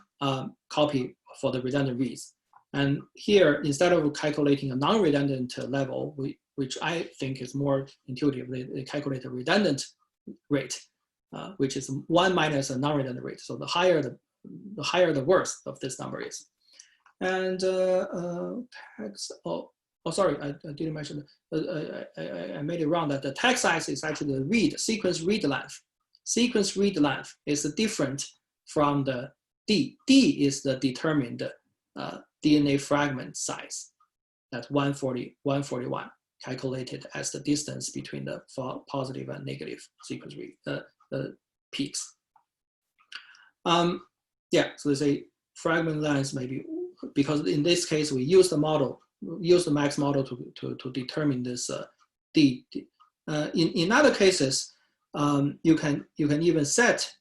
S1: copy for the redundant reads. And here, instead of calculating a non-redundant level, which I think is more intuitive, they calculate a redundant rate, which is 1 minus a non-redundant rate. So the higher the worse of this number is. And text, sorry, I didn't mention, I made it wrong that the text size is actually the sequence read length. Sequence read length is different from the D. D is the determined DNA fragment size. That's 141, calculated as the distance between the positive and negative sequence read, peaks. Yeah, so they say fragment length maybe, because in this case we use the model, use the Max model to determine this D. In other cases, you can even set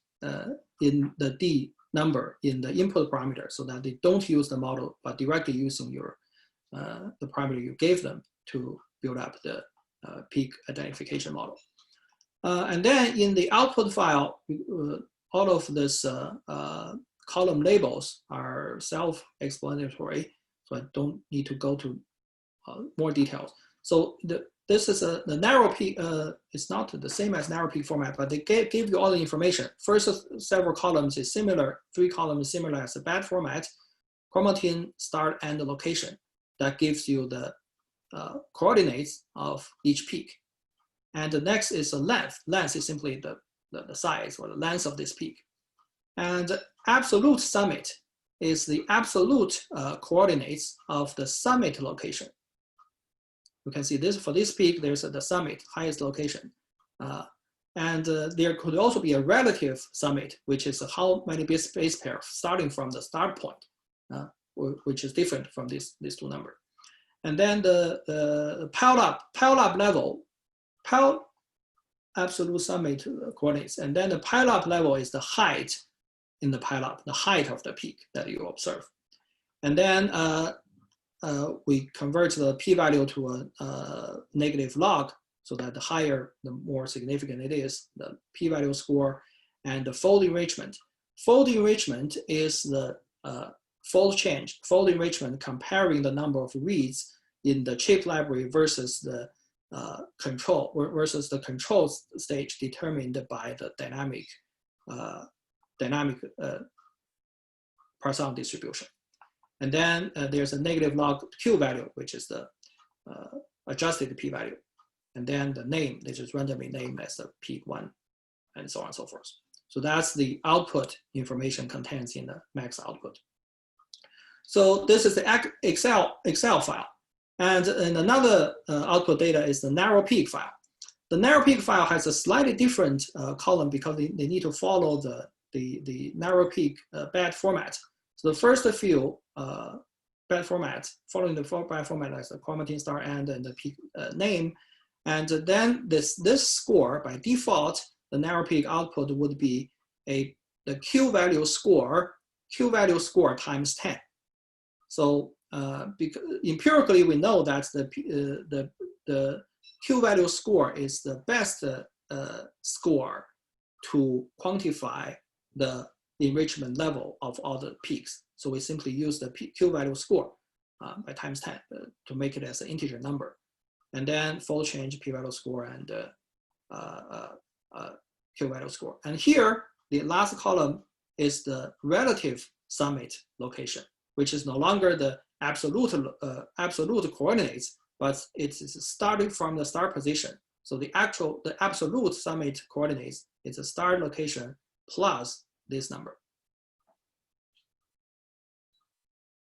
S1: in the D number in the input parameter so that they don't use the model, but directly using your the parameter you gave them to build up the peak identification model. And then in the output file, all of this column labels are self-explanatory, so I don't need to go to more details. So this is the narrow peak. It's not the same as narrow peak format, but they give you all the information. First several columns is similar, 3 columns similar as a bad format, chromatin, start, and the location. That gives you the coordinates of each peak. And the next is a length. Length is simply the size or the length of this peak. And absolute summit is the absolute coordinates of the summit location. You can see this for this peak, there's the summit, highest location. And there could also be a relative summit, which is how many base pair starting from the start point, which is different from these two numbers. And then the piled up level, absolute summit coordinates. And then the pile up level is the height in the pile up, the height of the peak that you observe. And then we convert the p-value to a negative log, so that the higher, the more significant it is, the p-value score. And the fold enrichment. Fold enrichment is the fold change. Fold enrichment comparing the number of reads in the ChIP library versus the control versus the control stage determined by the dynamic Poisson distribution. And then there's a negative log Q value, which is the adjusted p-value. And then the name, this is randomly named as the peak one, and so on and so forth. So that's the output information contains in the max output. So this is the Excel file. And another output data is the narrow peak file. The narrow peak file has a slightly different column because they need to follow the narrow peak bad format. So the first few bad format, following the bad format as the chromatin star and the peak name. And then this score, by default, the narrow peak output would be the Q value score times 10. So because empirically, we know that the Q value score is the best score to quantify the enrichment level of all the peaks. So we simply use the Q value score by times 10 to make it as an integer number. And then fold change P value score and Q value score. And here, the last column is the relative summit location, which is no longer the absolute coordinates, but it's starting from the start position. So the absolute summit coordinates is the start location plus this number.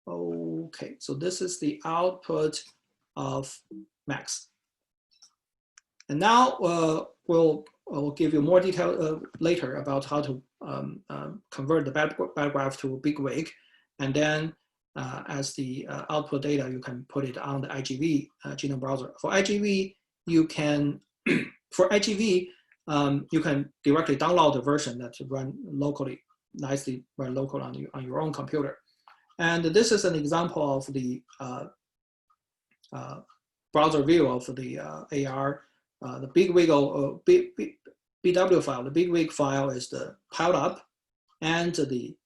S1: Okay, so this is the output of max. And now we'll give you more detail later about how to convert the bad graph to bigwig. And then as the output data, you can put it on the IGV genome browser. For IGV, you can you can directly download the version that run locally, nicely run local on your own computer. And this is an example of the browser view of the AR. The bigwig BW file. The bigwig file is the piled up and the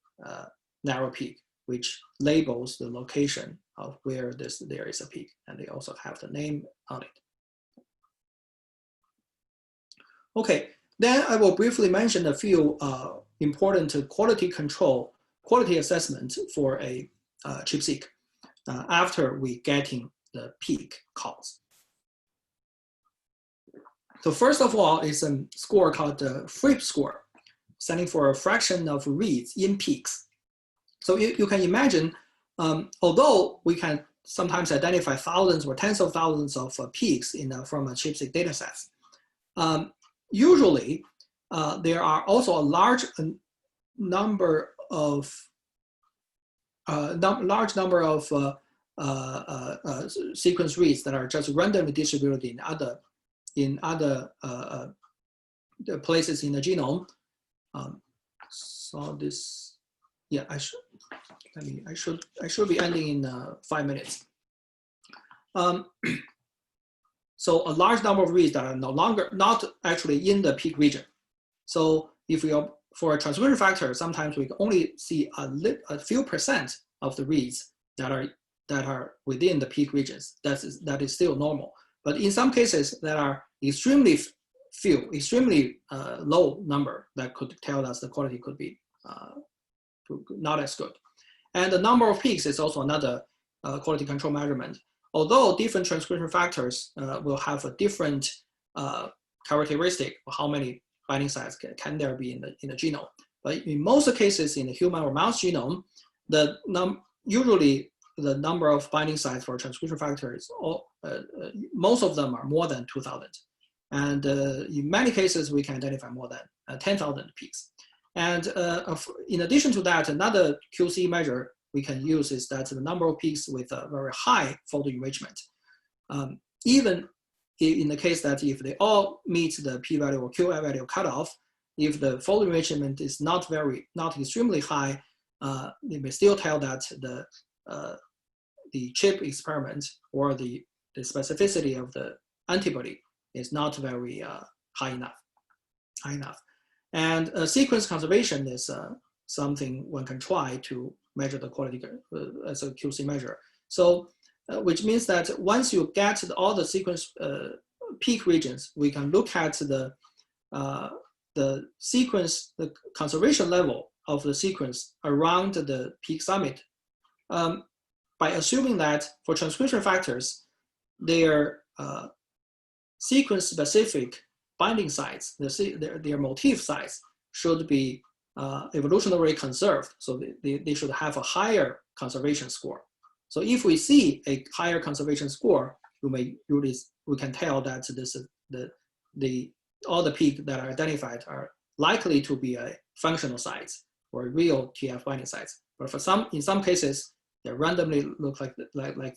S1: narrow peak, which labels the location of where there is a peak, and they also have the name on it. Okay, then I will briefly mention a few important quality assessment for a ChIP-seq after we getting the peak calls. So first of all, is a score called the FRIP score, standing for a fraction of reads in peaks. So you can imagine, although we can sometimes identify thousands or tens of thousands of peaks from a ChIP-seq data sets, usually there are also a large number of sequence reads that are just randomly distributed in other places in the genome. So this, yeah, I should be ending in 5 minutes. So a large number of reads that are not actually in the peak region. So if we are for a transcription factor, sometimes we can only see a few percent of the reads that are within the peak regions. That is still normal. But in some cases, there are extremely low number that could tell us the quality could be not as good. And the number of peaks is also another quality control measurement. Although different transcription factors will have a different characteristic of how many binding sites can there be in the genome. But in most cases in the human or mouse genome, usually the number of binding sites for transcription factors, most of them are more than 2,000. And in many cases, we can identify more than 10,000 peaks. And in addition to that, another QC measure we can use is that the number of peaks with a very high fold enrichment. Even in the case that if they all meet the p-value or q-value cutoff, if the fold enrichment is not extremely high, they may still tell that the ChIP experiment or the specificity of the antibody is not very high enough. And sequence conservation is something one can try to measure the quality as a QC measure. So, which means that once you get all the sequence peak regions, we can look at the sequence, the conservation level of the sequence around the peak summit, by assuming that for transcription factors, their sequence-specific binding sites, their motif sites should be evolutionarily conserved. So they should have a higher conservation score. So if we see a higher conservation score, we can tell that all the peaks that are identified are likely to be a functional sites or real TF binding sites. But in some cases, they randomly look like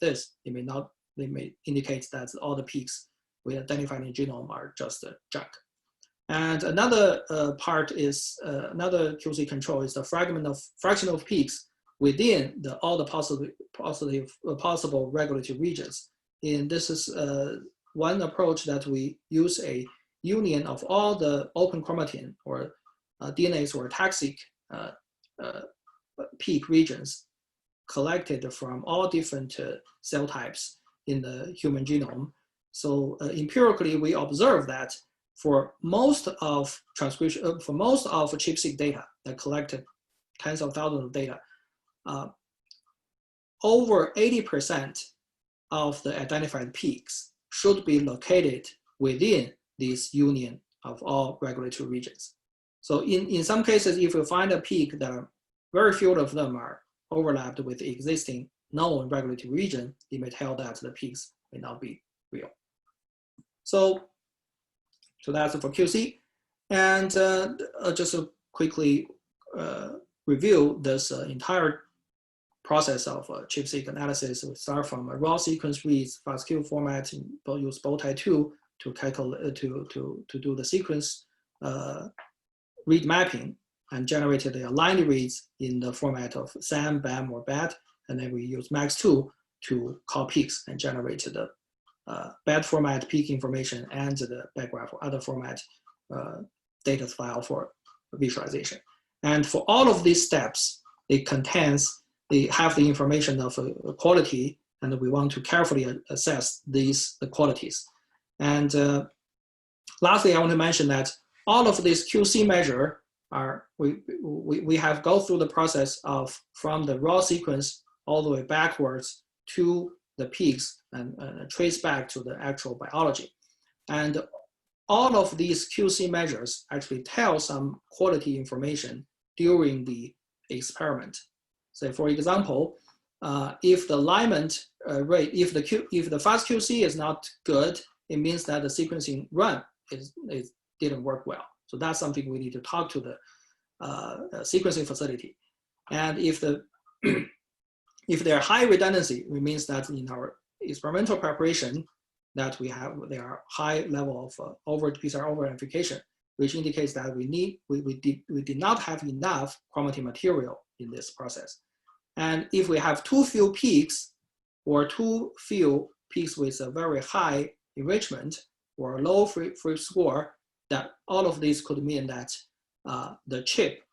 S1: this. They may indicate that all the peaks we identified in the genome are just junk. And another part is another QC control is the fraction of peaks within all the possible regulatory regions. And this is one approach that we use a union of all the open chromatin or DNase or taxic peak regions collected from all different cell types in the human genome. So empirically, we observe that for most of transcription, for most of ChIP-seq data that collected tens of thousands of data, over 80% of the identified peaks should be located within this union of all regulatory regions. So in some cases, if you find a peak that very few of them are overlapped with the existing known regulatory region, it may tell that the peaks may not be real. So that's for QC. And just to quickly review this entire process of ChIP-seq analysis. We start from a raw sequence reads, FASTQ format, use Bowtie2 to calculate to do the sequence read mapping, and generated the aligned reads in the format of SAM, BAM, or BAT. And then we use MAX2 to call peaks and generate the BAT format peak information and the backgraph or other format data file for visualization. And for all of these steps, they have the information of quality, and we want to carefully assess these qualities. And lastly, I want to mention that all of these QC measure we have go through the process of from the raw sequence all the way backwards to the peaks and trace back to the actual biology. And all of these QC measures actually tell some quality information during the experiment. So for example, if the alignment rate, if the fast QC is not good, it means that the sequencing run didn't work well. So that's something we need to talk to the sequencing facility. And if there are high redundancy, it means that in our experimental preparation that there are high level of PCR over-amplification, which indicates that we did not have enough chromatin material in this process. And if we have too few peaks or too few peaks with a very high enrichment or low free score, that all of these could mean that the ChIP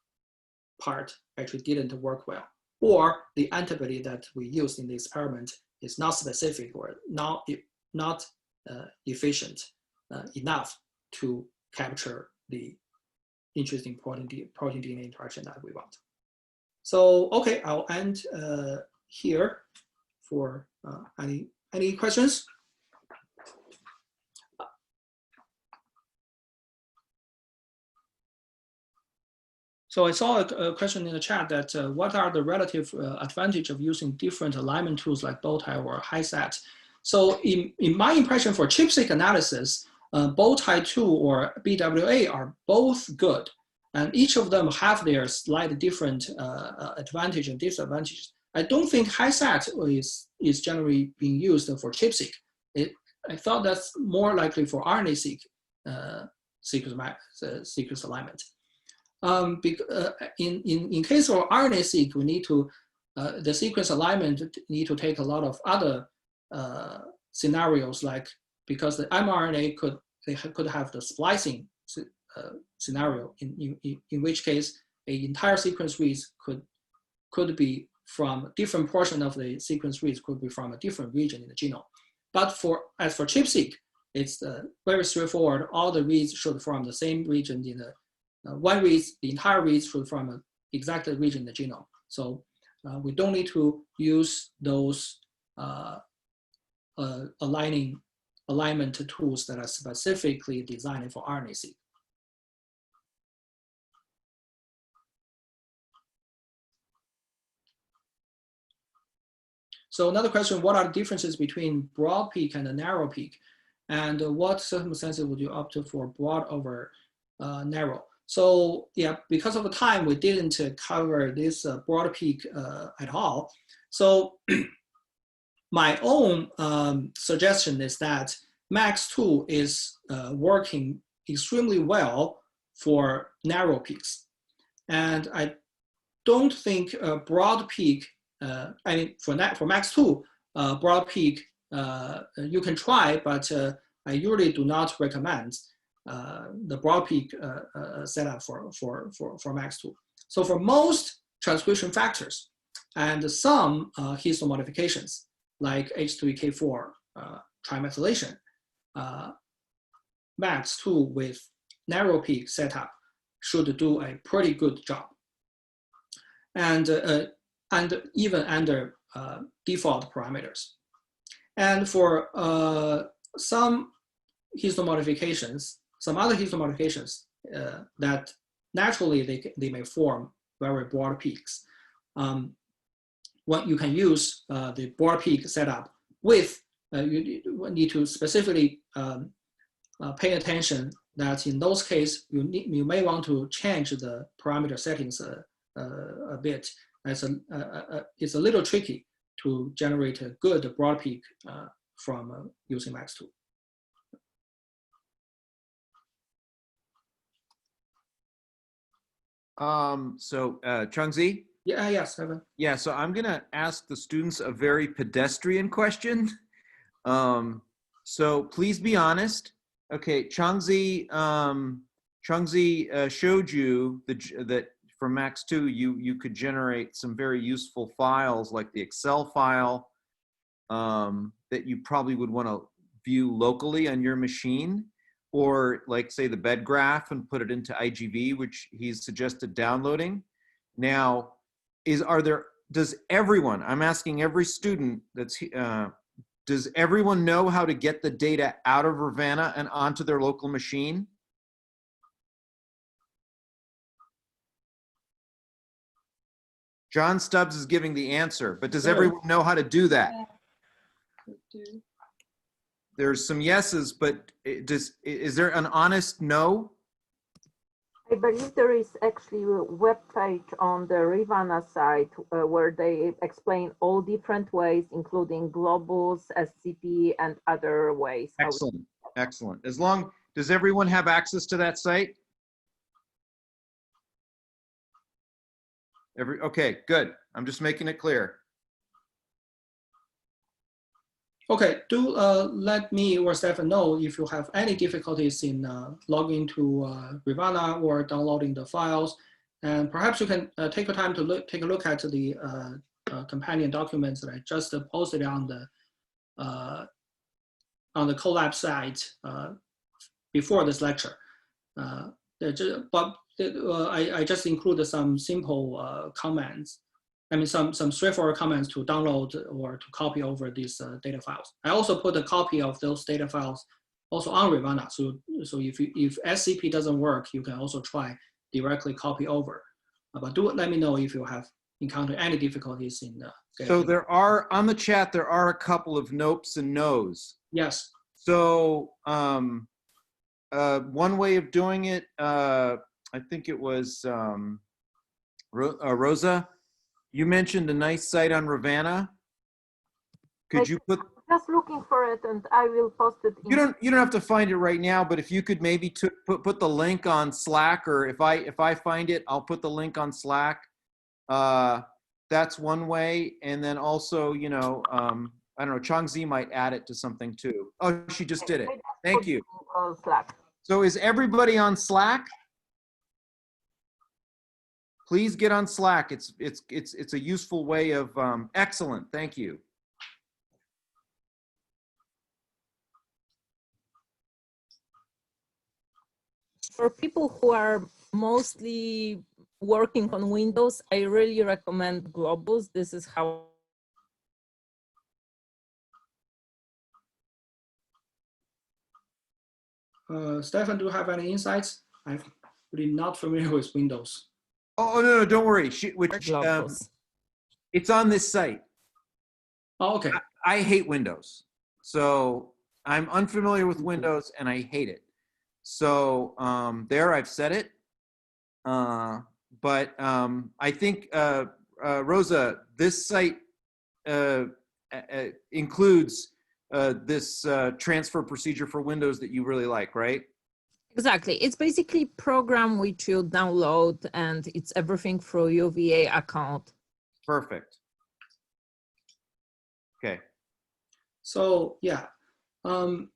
S1: part actually didn't work well, or the antibody that we used in the experiment is not specific or not efficient enough to capture the interesting protein-DNA interaction that we want. So, okay, I'll end here for any questions? So I saw a question in the chat that what are the relative advantage of using different alignment tools like Bowtie or HiSat? So in my impression for ChIP-seq analysis, Bowtie2 or BWA are both good. And each of them have their slightly different advantage and disadvantages. I don't think HiSat is generally being used for ChIP-seq. I thought that's more likely for RNA-seq sequence alignment. In case of RNA-seq, we need to, the sequence alignment need to take a lot of other scenarios, like because the mRNA could have the splicing scenario, in which case an entire sequence reads could be from different portion of the sequence reads could be from a different region in the genome. But as for ChIP-seq, it's very straightforward. All the reads should from the same region in the one reads, the entire reads should from an exact region in the genome. So we don't need to use those alignment tools that are specifically designed for RNA-seq. So another question, what are the differences between broad peak and a narrow peak? And what circumstances would you opt for broad over narrow? So yeah, because of the time, we didn't cover this broad peak at all. So my own suggestion is that MAX2 is working extremely well for narrow peaks. And I don't think a broad peak, I mean, for MAX2, broad peak, you can try, but I usually do not recommend the broad peak setup for MAX2. So for most transcription factors and some histone modifications, like H3K4 trimethylation, MAX2 with narrow peak setup should do a pretty good job. And even under default parameters. And for some histone modifications, some other histone modifications that naturally they may form very broad peaks. What you can use the broad peak setup with, you need to specifically pay attention that in those cases, you may want to change the parameter settings a bit. It's a little tricky to generate a good broad peak from using MAX2.
S2: So Changzi?
S1: Yeah, yes, Evan.
S2: Yeah, so I'm gonna ask the students a very pedestrian question. So please be honest. Okay, Changzi showed you that for MAX2, you could generate some very useful files like the Excel file that you probably would want to view locally on your machine, or like say the bed graph and put it into IGV, which he's suggested downloading. Now, does everyone, I'm asking every student does everyone know how to get the data out of Ravana and onto their local machine? John Stubbs is giving the answer, but does everyone know how to do that? There's some yeses, but is there an honest no?
S3: I believe there is actually a web page on the Ravana site where they explain all different ways, including globals, SCP, and other ways.
S2: Excellent, excellent. Does everyone have access to that site? Okay, good. I'm just making it clear.
S1: Okay, do let me or Stefan know if you have any difficulties in logging to Ravana or downloading the files. And perhaps you can take the time to take a look at the companion documents that I just posted on the Colab site before this lecture. But I just included some simple comments. I mean, some straightforward comments to download or to copy over these data files. I also put a copy of those data files also on Ravana. So if SCP doesn't work, you can also try directly copy over. But do let me know if you have encountered any difficulties in
S2: so there are, on the chat, there are a couple of nopes and nos.
S1: Yes.
S2: So one way of doing it, I think it was Rosa, you mentioned a nice site on Ravana. Could you put?
S3: Just looking for it, and I will post it.
S2: You don't have to find it right now, but if you could maybe put the link on Slack, or if I find it, I'll put the link on Slack. That's one way, and then also, you know, I don't know, Changzi might add it to something too. Oh, she just did it. Thank you.
S3: Slack.
S2: So is everybody on Slack? Please get on Slack. It's a useful way of, excellent, thank you.
S3: for people who are mostly working on Windows, I really recommend Globus. This is how.
S1: Stefan, do you have any insights? I'm really not familiar with Windows.
S2: Oh, no, don't worry. It's on this site.
S1: Oh, okay.
S2: I hate Windows. So I'm unfamiliar with Windows and I hate it. So there, I've said it. But I think, Rosa, this site includes this transfer procedure for Windows that you really like, right?
S3: Exactly. It's basically program which you download and it's everything through your VA account.
S2: Perfect. Okay.
S1: So yeah, well,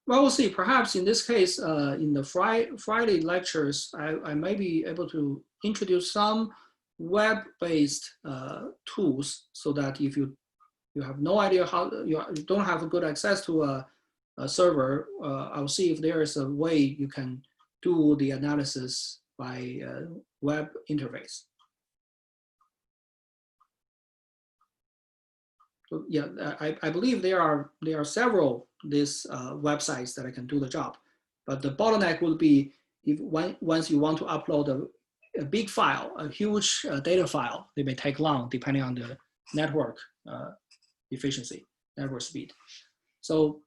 S1: we'll see. Perhaps in this case, in the Friday lectures, I may be able to introduce some web-based tools so that if you have no idea how, you don't have a good access to a server, I'll see if there is a way you can do the analysis by web interface. So yeah, I believe there are several these websites that I can do the job, but the bottleneck would be if once you want to upload a big file, a huge data file, it may take long depending on the network efficiency, network speed. So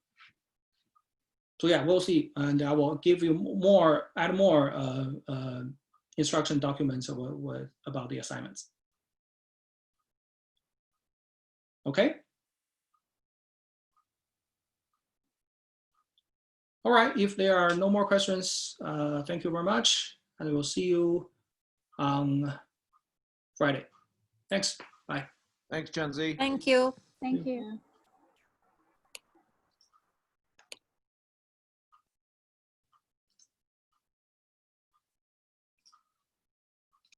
S1: yeah, we'll see, and I will give you add more instruction documents about the assignments. Okay. All right, if there are no more questions, thank you very much. And we'll see you on Friday. Thanks, bye.
S2: Thanks, Gen Z.
S3: Thank you.
S4: Thank you.